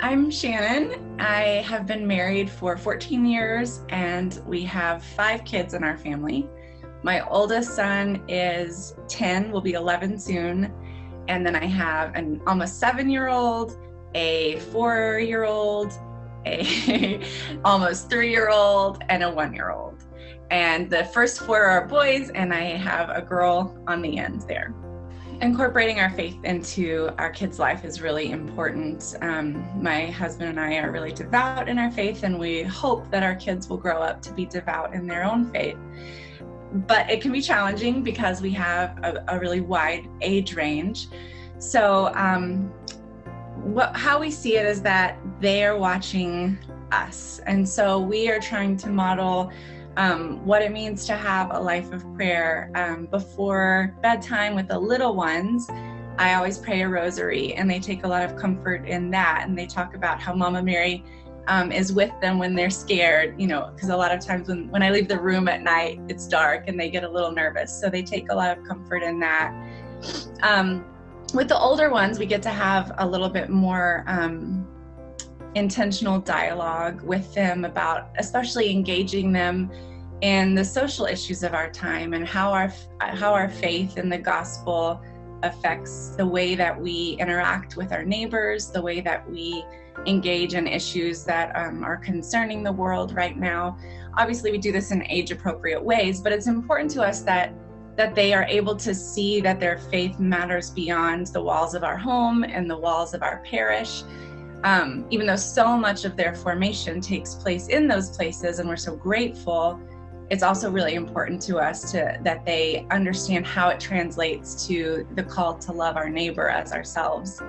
I'm Shannon. I have been married for 14 years and we have 5 kids in our family. My oldest son is 10, will be 11 soon. And then I have an almost 7-year-old, a 4-year-old, a almost 3-year-old, and a 1-year-old. And the first 4 are boys, and I have a girl on the end there. Incorporating our faith into our kids' life is really important. My husband and I are really devout in our faith, and we hope that our kids will grow up to be devout in their own faith. But it can be challenging because we have a really wide age range. So how we see it is that they are watching us. And so we are trying to model what it means to have a life of prayer. Before bedtime with the little ones, I always pray a rosary, and they take a lot of comfort in that. And they talk about how Mama Mary is with them when they're scared, because a lot of times when I leave the room at night, it's dark and they get a little nervous. So they take a lot of comfort in that. With the older ones, we get to have a little bit more intentional dialogue with them about especially engaging them in the social issues of our time and how our faith in the gospel affects the way that we interact with our neighbors, the way that we engage in issues that are concerning the world right now. Obviously, we do this in age-appropriate ways, but it's important to us that they are able to see that their faith matters beyond the walls of our home and the walls of our parish. Even though so much of their formation takes place in those places, and we're so grateful, it's also really important to us that they understand how it translates to the call to love our neighbor as ourselves.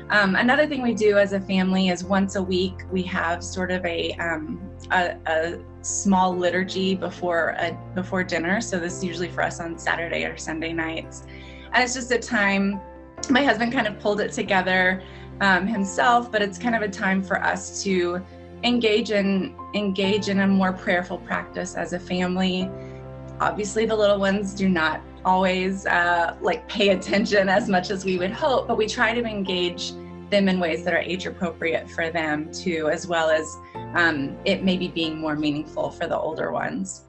Another thing we do as a family is once a week we have sort of a small liturgy before dinner. So this is usually for us on Saturday or Sunday nights, and it's just a time. My husband kind of pulled it together himself, but it's kind of a time for us to engage in a more prayerful practice as a family. Obviously, the little ones do not always pay attention as much as we would hope, but we try to engage them in ways that are age appropriate for them too, as well as it maybe being more meaningful for the older ones.